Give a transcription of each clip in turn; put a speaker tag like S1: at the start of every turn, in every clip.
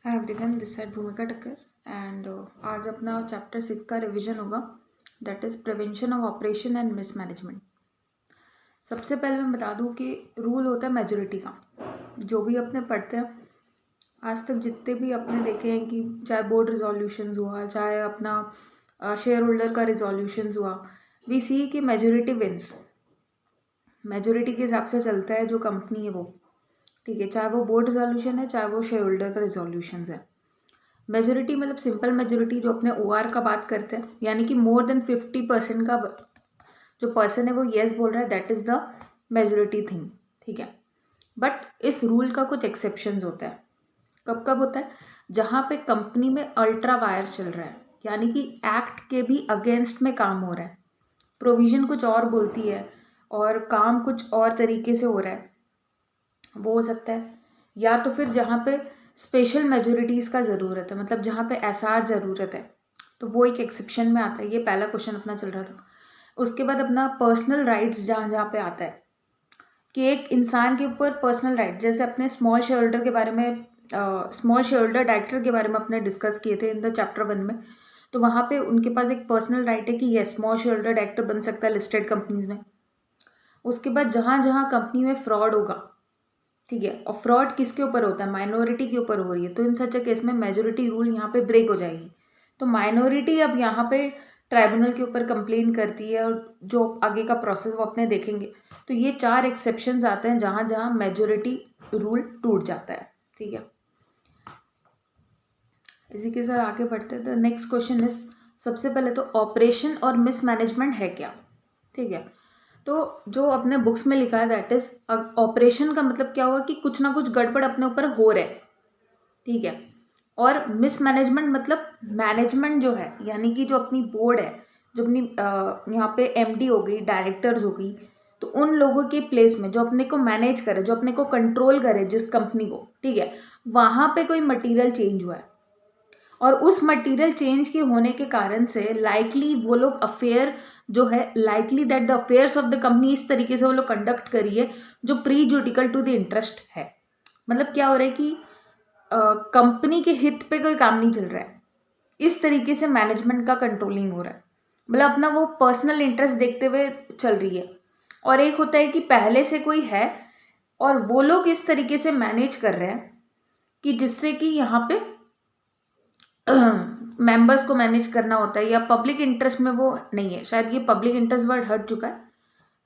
S1: Hi everyone, this side भूमिका टक्कर and आज अपना चैप्टर 6 का रिवीजन होगा, that is prevention of operation and mismanagement. सबसे पहले मैं बता दूं कि रूल होता है मेजॉरिटी का। जो भी अपने पढ़ते हैं आज तक, जितने भी अपने देखे हैं कि चाहे बोर्ड रिजोल्यूशन हुआ, चाहे अपना शेयर होल्डर का रिजोल्यूशन हुआ, वी सी कि मेजॉरिटी विंस। मेजॉरिटी के हिसाब से चलता है जो कंपनी है वो, ठीक है, चाहे वो बोर्ड रिजोल्यूशन है, चाहे वो शेयर होल्डर का रिजोल्यूशन है। मेजोरिटी मतलब सिंपल मेजोरिटी, जो अपने OR का बात करते हैं, यानी कि मोर देन 50% का जो पर्सन है वो येस बोल रहा है, that is the majority thing, ठीक है। बट इस रूल का कुछ एक्सेप्शंस होता है। कब कब होता है? जहाँ पे कंपनी में अल्ट्रा वायर्स चल रहा है, यानी कि एक्ट के भी अगेंस्ट में काम हो रहा है, प्रोविजन कुछ और बोलती है और काम कुछ और तरीके से हो रहा है, वो हो सकता है। या तो फिर जहाँ पे स्पेशल मेजोरिटीज़ का ज़रूरत है, मतलब जहाँ पे SR ज़रूरत है, तो वो एक एक्सेप्शन में आता है। ये पहला क्वेश्चन अपना चल रहा था। उसके बाद अपना पर्सनल राइट्स जहाँ जहाँ पे आता है कि एक इंसान के ऊपर पर्सनल राइट, जैसे अपने स्मॉल शेयर होल्डर के बारे में, स्मॉल शेयर होल्डर डायरेक्टर के बारे में अपने डिस्कस किए थे इन द चैप्टर 1 में। तो वहाँ पे उनके पास एक पर्सनल राइट है कि ये स्मॉल शेयर होल्डर डायरेक्टर बन सकता है लिस्टेड कंपनीज में। उसके बाद जहाँ जहाँ कंपनी में फ्रॉड होगा, ठीक है, और फ्रॉड किसके ऊपर होता है? माइनॉरिटी के ऊपर हो रही है, तो इन सच अ केस में मेजोरिटी रूल यहाँ पे ब्रेक हो जाएगी। तो माइनॉरिटी अब यहाँ पे ट्राइब्यूनल के ऊपर कंप्लेन करती है, और जो आगे का प्रोसेस वो अपने देखेंगे। तो ये 4 एक्सेप्शंस आते हैं जहाँ जहाँ मेजोरिटी रूल टूट जाता है, ठीक है। इसी के साथ आगे बढ़ते हैं। द नेक्स्ट क्वेश्चन इज, सबसे पहले तो ऑपरेशन और मिसमैनेजमेंट है क्या, ठीक है। तो जो अपने बुक्स में लिखा है, दैट इज ऑपरेशन का मतलब क्या हुआ कि कुछ ना कुछ गड़बड़ अपने ऊपर हो रहा है, ठीक है। और मिसमैनेजमेंट मतलब मैनेजमेंट जो है, यानी कि जो अपनी बोर्ड है, जो अपनी यहाँ पे MD हो गई, डायरेक्टर्स हो गई, तो उन लोगों के प्लेस में जो अपने को मैनेज करे, जो अपने को कंट्रोल करे जिस कंपनी को, ठीक है, वहाँ पे कोई मटीरियल चेंज हुआ है, और उस मटेरियल चेंज के होने के कारण से लाइकली वो लोग अफेयर जो है, likely that the affairs of the company इस तरीके से वो लोग कंडक्ट करिए जो प्रीजुडिकल टू द इंटरेस्ट है। मतलब क्या हो रहा है कि कंपनी के हित पे कोई काम नहीं चल रहा है, इस तरीके से मैनेजमेंट का कंट्रोलिंग हो रहा है, मतलब अपना वो पर्सनल इंटरेस्ट देखते हुए चल रही है। और एक होता है कि पहले से कोई है और वो लोग इस तरीके से मैनेज कर रहे हैं कि जिससे कि यहाँ पे मेंबर्स को मैनेज करना होता है, या पब्लिक इंटरेस्ट में वो नहीं है। शायद ये पब्लिक इंटरेस्ट वर्ड हट चुका है,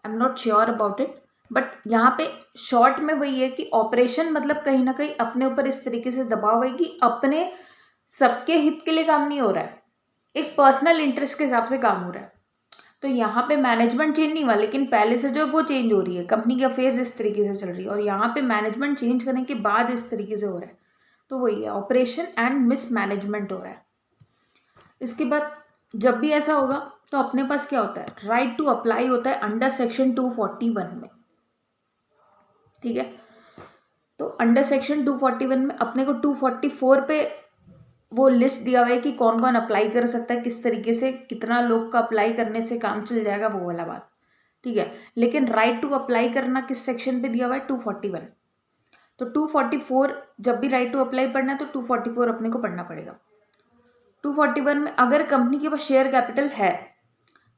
S1: I am not sure about it, but यहाँ पे शॉर्ट में वही है कि ऑपरेशन मतलब कहीं ना कहीं अपने ऊपर इस तरीके से दबाव है कि अपने सबके हित के लिए काम नहीं हो रहा है, एक पर्सनल इंटरेस्ट के हिसाब से काम हो रहा है। तो यहाँ पे मैनेजमेंट चेंज नहीं हुआ, लेकिन पहले से जो वो चेंज हो रही है, कंपनी की अफेयर्स इस तरीके से चल रही है, और यहाँ पे मैनेजमेंट चेंज करने के बाद इस तरीके से हो रहा है। तो वही है, ऑपरेशन एंड मिसमैनेजमेंट हो रहा है। इसके बाद जब भी ऐसा होगा तो अपने पास क्या होता है? राइट टू अप्लाई होता है अंडर सेक्शन 241 में, ठीक है। तो अंडर सेक्शन 241 में अपने को 244 पे वो लिस्ट दिया हुआ है कि कौन कौन अप्लाई कर सकता है, किस तरीके से, कितना लोग का अप्लाई करने से काम चल जाएगा, वो वाला बात, ठीक है। लेकिन राइट टू अप्लाई करना किस सेक्शन पे दिया हुआ है? 241। तो 244 जब भी राइट टू अप्लाई पढ़ना है तो 244 अपने को पढ़ना पड़ेगा। 241 में अगर कंपनी के पास शेयर कैपिटल है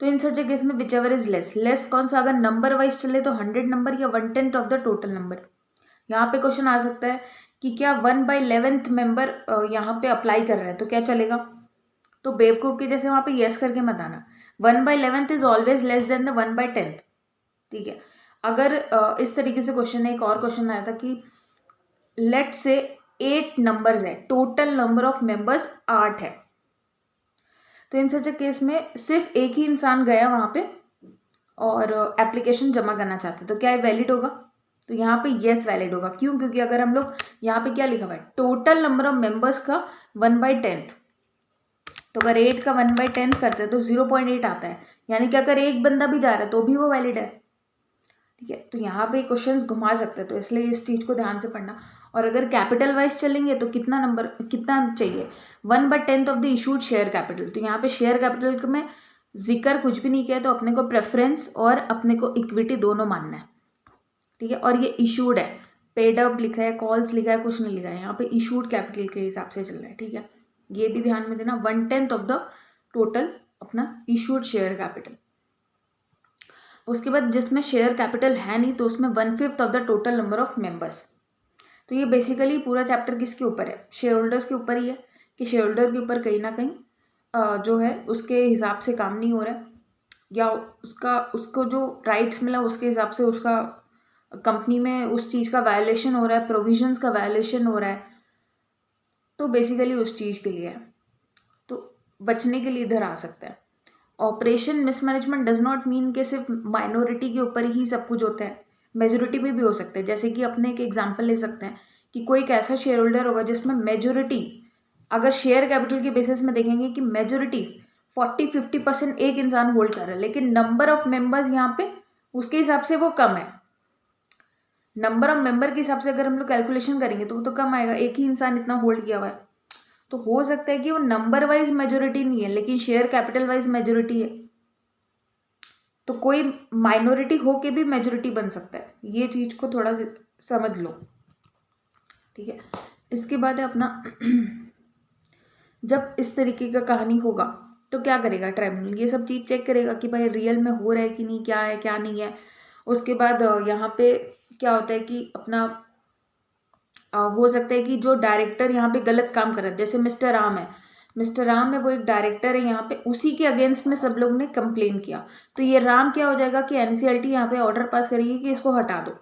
S1: तो इन सच केस में विच एवर इज लेस कौन सा, अगर नंबर वाइज चले तो 100 नंबर या 1/10 ऑफ द टोटल नंबर। यहाँ पे क्वेश्चन आ सकता है कि क्या 1/11 मेंबर यहाँ पे अप्लाई कर रहा है तो क्या चलेगा? तो बेवकूफ के जैसे वहाँ पे यस करके मत आना। 1/11 is always less than the 1/10, ठीक है। अगर इस तरीके से क्वेश्चन है, एक और क्वेश्चन आया था कि लेट से 8 नंबर्स है, टोटल नंबर ऑफ मेंबर्स 8 है, तो इन सच केस में सिर्फ एक ही इंसान गया वहाँ पे और एप्लीकेशन जमा करना चाहते, तो क्या ये वैलिड होगा? तो यहाँ पे येस वैलिड होगा। क्यों? क्योंकि अगर हम लोग यहाँ पे क्या लिखा हुआ है, टोटल नंबर ऑफ मेंबर्स का 1/10, तो अगर 8 का 1/10 करते हैं तो 0.8 आता है, यानी कि अगर एक बंदा भी जा रहा है तो भी वो वैलिड है, ठीक है। तो यहाँ पे क्वेश्चंस घुमा सकते हैं, तो इसलिए इस चीज़ को ध्यान से पढ़ना। और अगर कैपिटल वाइज चलेंगे तो कितना नंबर, कितना चाहिए? 1/10 of the issued share capital. तो यहाँ पे शेयर कैपिटल में जिक्र कुछ भी नहीं किया, तो अपने को प्रेफरेंस और अपने को इक्विटी दोनों मानना है, ठीक है। और ये इशूड है, पेड अप लिखा है, कॉल्स लिखा है, कुछ नहीं लिखा है, यहाँ पे इशूड कैपिटल के हिसाब से चल रहा है, ठीक है। ये भी ध्यान में देना, 1/10 ऑफ द टोटल अपना इशूड शेयर कैपिटल। उसके बाद जिसमें शेयर कैपिटल है नहीं तो उसमें 1/5 of the total number of members. तो ये बेसिकली पूरा चैप्टर किसके ऊपर है, शेयर होल्डर्स के ऊपर ही है, कि शेयर होल्डर के ऊपर कहीं ना कहीं जो है उसके हिसाब से काम नहीं हो रहा है, या उसको जो राइट्स मिला उसके हिसाब से उसका कंपनी में उस चीज़ का वायोलेशन हो रहा है, प्रोविजंस का वायोलेशन हो रहा है, तो बेसिकली उस चीज़ के लिए है, तो बचने के लिए इधर आ सकता है। Operation mismanagement does not mean कि सिर्फ माइनॉरिटी के ऊपर ही सब कुछ होता है, मेजोरिटी में भी हो सकते हैं। जैसे कि अपने एक एग्जांपल ले सकते हैं कि कोई एक ऐसा शेयर होल्डर होगा जिसमें मेजोरिटी, अगर शेयर कैपिटल के बेसिस में देखेंगे कि मेजोरिटी 40-50% एक इंसान होल्ड कर रहा है, लेकिन नंबर ऑफ मेंबर्स यहाँ पे उसके हिसाब से वो कम है। नंबर ऑफ मेंबर के हिसाब से अगर हम लोग कैलकुलेशन करेंगे तो वो तो कम आएगा, एक ही इंसान इतना होल्ड किया हुआ है। तो हो सकता है कि वो नंबर वाइज मेजोरिटी नहीं है लेकिन शेयर कैपिटल वाइज मेजोरिटी है, तो कोई माइनॉरिटी होके भी मेजोरिटी बन सकता है। ये चीज को थोड़ा समझ लो, ठीक है। इसके बाद है अपना जब इस तरीके का कहानी होगा तो क्या करेगा ट्राइब्यूनल, ये सब चीज चेक करेगा कि भाई रियल में हो रहा है कि नहीं, क्या है क्या नहीं है। उसके बाद यहाँ पे क्या होता है कि अपना हो सकता है कि जो डायरेक्टर यहाँ पे गलत काम कर रहा है, जैसे मिस्टर राम है, वो एक डायरेक्टर है यहाँ पे, उसी के अगेंस्ट में सब लोग ने कंप्लेन किया, तो ये राम क्या हो जाएगा कि एनसीएलटी यहाँ पे ऑर्डर पास करेगी कि इसको हटा दो।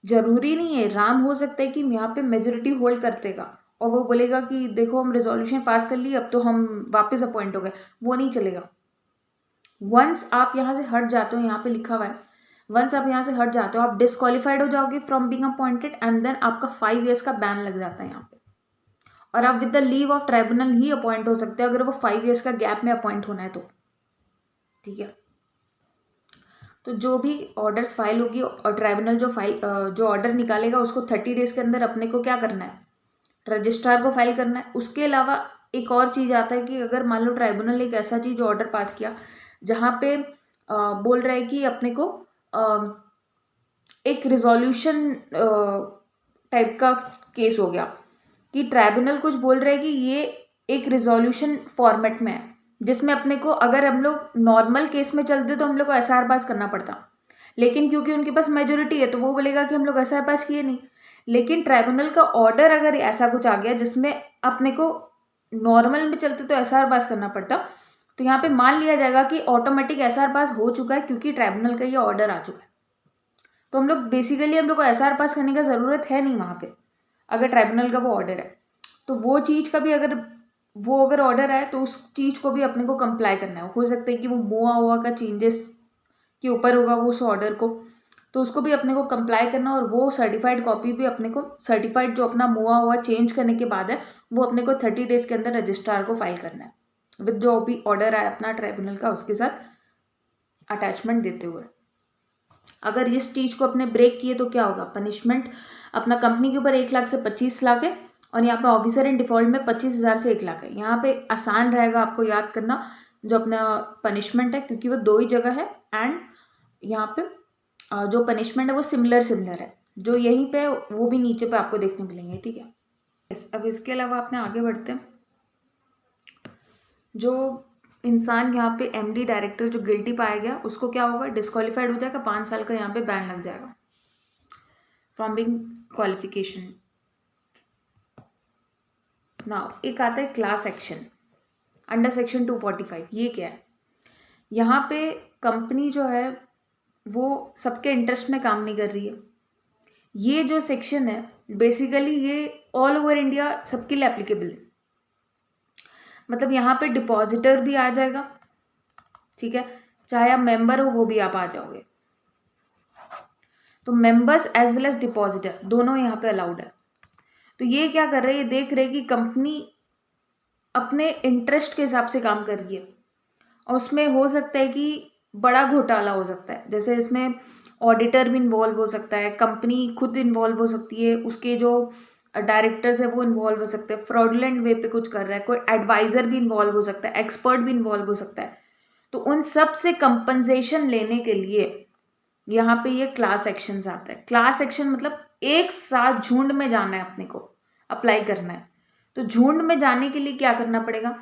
S1: जरूरी नहीं है, राम हो सकता है कि यहाँ पे मेजोरिटी होल्ड कर देगा और वो बोलेगा कि देखो हम रेजोल्यूशन पास कर लिए, अब तो हम वापस अपॉइंट हो गए, वो नहीं चलेगा। वंस आप यहाँ से हट जाते हो, यहाँ पे लिखा हुआ है, वंस आप यहाँ से हट जाते हो आप डिस्क्वालीफाइड हो जाओगे from being appointed, and then आपका 5 years का बैन लग जाता है यहाँ पे, और आप with the leave of tribunal ही अपॉइंट हो सकते हैं अगर वो 5 years का गैप में अपॉइंट होना है तो, ठीक है। तो जो भी ऑर्डर्स फाइल होगी और ट्राइब्यूनल जो ऑर्डर निकालेगा उसको 30 days के अंदर अपने को क्या करना है, रजिस्ट्रार को फाइल करना है। उसके अलावा एक और चीज़ आता है कि अगर मान लो ट्राइब्यूनल एक ऐसा चीज़ ऑर्डर पास किया जहाँ पे बोल रहा है कि अपने को एक रिजोल्यूशन टाइप का केस हो गया कि ट्राइब्यूनल कुछ बोल रहा है कि ये एक रिजोल्यूशन फॉर्मेट में है, जिसमें अपने को अगर हम लोग नॉर्मल केस में चलते तो हम लोग को एसआर पास करना पड़ता, लेकिन क्योंकि उनके पास मेजोरिटी है तो वो बोलेगा कि हम लोग एसआर पास किए नहीं। लेकिन ट्राइब्यूनल का ऑर्डर अगर ऐसा कुछ आ गया जिसमें अपने को नॉर्मल में चलते तो एसआर पास करना पड़ता, तो यहाँ पे मान लिया जाएगा कि ऑटोमेटिक एसआर पास हो चुका है क्योंकि ट्राइब्यूनल का ये ऑर्डर आ चुका है। तो हम लोग बेसिकली हम लोग को एसआर पास करने का ज़रूरत है नहीं वहाँ पे, अगर ट्राइब्यूनल का वो ऑर्डर है तो वो चीज़ का भी अगर ऑर्डर है तो उस चीज़ को भी अपने को कंप्लाई करना है। हो सकता है कि वो मोआ हुआ का चेंजेस के ऊपर होगा वो उस ऑर्डर को, तो उसको भी अपने को कंप्लाई करना, और वो सर्टिफाइड कॉपी भी अपने को, सर्टिफाइड जो अपना मोआ हुआ चेंज करने के बाद है वो अपने को 30 days के अंदर रजिस्ट्रार को फाइल करना है विद जो भी ऑर्डर आया अपना ट्राइब्यूनल का उसके साथ अटैचमेंट देते हुए। अगर इस चीज़ को अपने ब्रेक किए तो क्या होगा, पनिशमेंट अपना कंपनी के ऊपर 1 लाख से 25 लाख है, और यहाँ पे ऑफिसर इन डिफॉल्ट में 25,000 से 1 लाख है। यहाँ पे आसान रहेगा आपको याद करना जो अपना पनिशमेंट है, क्योंकि वो 2 ही जगह है, एंड यहाँ पे जो पनिशमेंट है वो सिमिलर है, जो यहीं पे वो भी नीचे पे आपको देखने मिलेंगे, ठीक है। अब इसके अलावा अपने आगे बढ़ते हैं। जो इंसान यहाँ पे एमडी डायरेक्टर जो गिल्टी पाया गया उसको क्या होगा, डिस्क्वालीफाइड हो जाएगा, 5 साल का यहाँ पे बैन लग जाएगा फ्रॉम बीइंग क्वालिफिकेशन। नाउ एक आता है क्लास एक्शन अंडर सेक्शन 245। ये क्या है, यहाँ पे कंपनी जो है वो सबके इंटरेस्ट में काम नहीं कर रही है। ये जो सेक्शन है बेसिकली ये ऑल ओवर इंडिया सबके लिए एप्लीकेबल है, मतलब यहाँ पे डिपॉजिटर भी आ जाएगा, ठीक है, चाहे आप मेंबर हो वो भी आप आ जाओगे। तो members as well as depositor दोनों यहाँ पे अलाउड है। तो ये क्या कर रहे हैं, देख रहे हैं कि कंपनी अपने इंटरेस्ट के हिसाब से काम कर रही है, और उसमें हो सकता है कि बड़ा घोटाला हो सकता है, जैसे इसमें ऑडिटर भी इन्वॉल्व हो सकता है, कंपनी खुद इन्वॉल्व हो सकती है, उसके जो डायरेक्टर्स है वो इन्वॉल्व हो सकते हैं, फ्रॉडुलेंट वे पे कुछ कर रहा है, कोई एडवाइजर भी इन्वॉल्व हो सकता है, एक्सपर्ट भी इन्वॉल्व हो सकता है। तो उन सब से कंपनसेशन लेने के लिए यहाँ पे ये क्लास एक्शंस आता है। क्लास एक्शन मतलब एक साथ झुंड में जाना है, अपने को अप्लाई करना है। तो झुंड में जाने के लिए क्या करना पड़ेगा,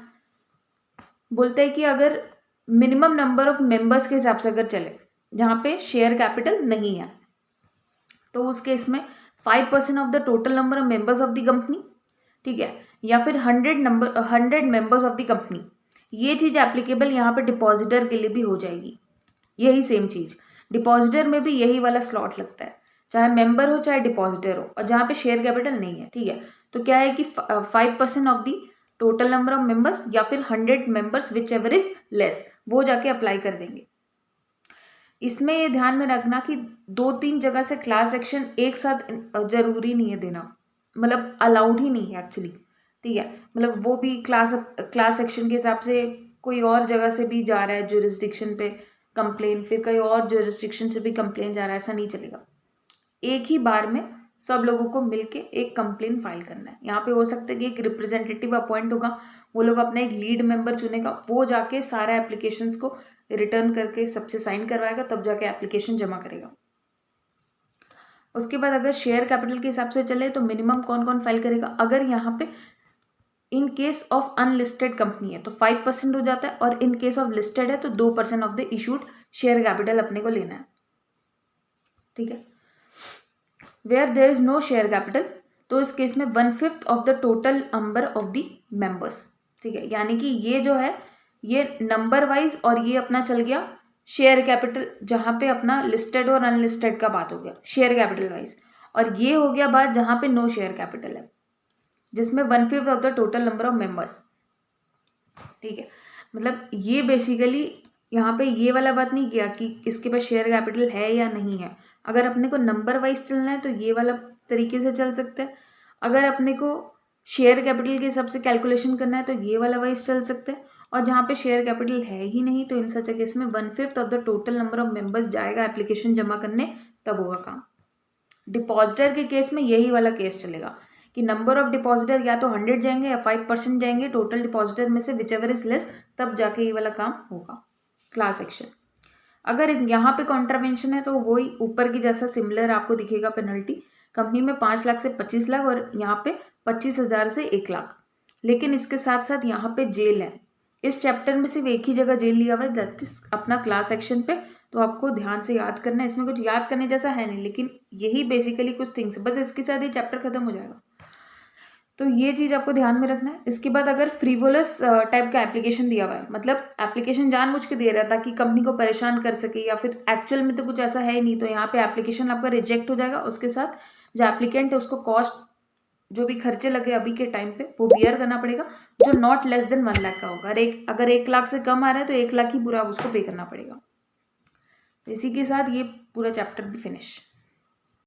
S1: बोलते हैं कि अगर मिनिमम नंबर ऑफ मेंबर्स के हिसाब से अगर चले, जहाँ पे शेयर कैपिटल नहीं है, तो उस केस में 5% of the total number of members of the company, ठीक है, या फिर 100 मेंबर्स ऑफ द कंपनी। ये चीज़ एप्लीकेबल यहाँ पे डिपॉजिटर के लिए भी हो जाएगी। यही सेम चीज़ डिपॉजिटर में भी यही वाला स्लॉट लगता है, चाहे मेंबर हो चाहे डिपॉजिटर हो, और जहाँ पे शेयर कैपिटल नहीं है, ठीक है। तो क्या है कि 5% of the total number of members या फिर 100 members which ever is less, वो जाके अप्लाई कर देंगे। इसमें ये ध्यान में रखना कि 2-3 जगह से क्लास एक्शन एक साथ जरूरी नहीं है देना, मतलब अलाउड ही नहीं है एक्चुअली, ठीक है। मतलब वो भी क्लास एक्शन के हिसाब से कोई और जगह से भी जा रहा है ज्यूरिसडिक्शन पे कंप्लेन, फिर कहीं और ज्यूरिसडिक्शन से भी कंप्लेन जा रहा है, ऐसा नहीं चलेगा। एक ही बार में सब लोगों को मिलके एक कंप्लेन फाइल करना है। यहाँ पे हो सकता है कि एक रिप्रेजेंटेटिव अपॉइंट होगा, वो लोग अपना एक लीड मेंबर चुनेगा, वो जाके सारे एप्लीकेशंस को रिटर्न करके सबसे साइन करवाएगा, तब जाके एप्लीकेशन जमा करेगा। उसके बाद अगर शेयर कैपिटल के हिसाब से चले तो मिनिमम कौन कौन फाइल करेगा, अगर यहाँ पे in case of unlisted company है तो 5% हो जाता है, और इन केस ऑफ लिस्टेड है तो 2% of the issued share capital अपने को लेना है, ठीक है। Where there is no share capital, तो इस केस में 1/5 of the total number of the members, ठीक है। यानी कि ये जो है ये नंबर वाइज, और ये अपना चल गया शेयर कैपिटल, जहाँ पे अपना लिस्टेड और अनलिस्टेड का बात हो गया शेयर कैपिटल वाइज, और ये हो गया बात जहाँ पे नो शेयर कैपिटल है, जिसमें 1/5 of the total number of members, ठीक है। मतलब ये बेसिकली यहाँ पे ये वाला बात नहीं किया कि इसके पास शेयर कैपिटल है या नहीं है। अगर अपने को नंबर वाइज चलना है तो ये वाला तरीके से चल सकते हैं, अगर अपने को शेयर कैपिटल के हिसाब से कैलकुलेशन करना है तो ये वाला वाइज चल सकते हैं, और जहाँ पे शेयर कैपिटल है ही नहीं तो इन सच केस में 1/5 of the total number of members जाएगा एप्लीकेशन जमा करने, तब होगा काम। डिपॉजिटर के केस में यही वाला केस चलेगा कि नंबर ऑफ डिपॉजिटर या तो 100 जाएंगे या 5% जाएंगे टोटल डिपॉजिटर में से, विच एवर इज लेस, तब जाके ये वाला काम होगा क्लास एक्शन। अगर इस यहाँ पे कॉन्ट्रावेंशन है तो वही ऊपर की जैसा सिमिलर आपको दिखेगा पेनल्टी, कंपनी में 5 लाख से 25 लाख और यहाँ पे 25,000 से 1 लाख। लेकिन इसके साथ साथ यहाँ पे जेल है, इस चैप्टर में सिर्फ एक ही जगह जेल लिया हुआ है, दैट इज अपना क्लास एक्शन पे, तो आपको ध्यान से याद करना है। इसमें कुछ याद करने जैसा है नहीं, लेकिन यही बेसिकली कुछ थिंग्स, बस इसके साथ ये चैप्टर खत्म हो जाएगा। तो ये चीज़ आपको ध्यान में रखना है। इसके बाद अगर फ्रीवोलस टाइप का एप्लीकेशन दिया हुआ है, मतलब एप्लीकेशन जानबूझ के दे रहा है ताकि कंपनी को परेशान कर सके, या फिर एक्चुअल में तो कुछ ऐसा है ही नहीं, तो यहाँ पे एप्लीकेशन आपका रिजेक्ट हो जाएगा। उसके साथ जो एप्लीकेंट है उसको कॉस्ट, जो भी खर्चे लगे अभी के टाइम पे, वो बियर करना पड़ेगा, जो नॉट लेस देन 1 लाख का होगा। अगर 1 लाख से कम आ रहा है तो 1 लाख ही पूरा उसको पे करना पड़ेगा। इसी के साथ ये पूरा चैप्टर भी फिनिश।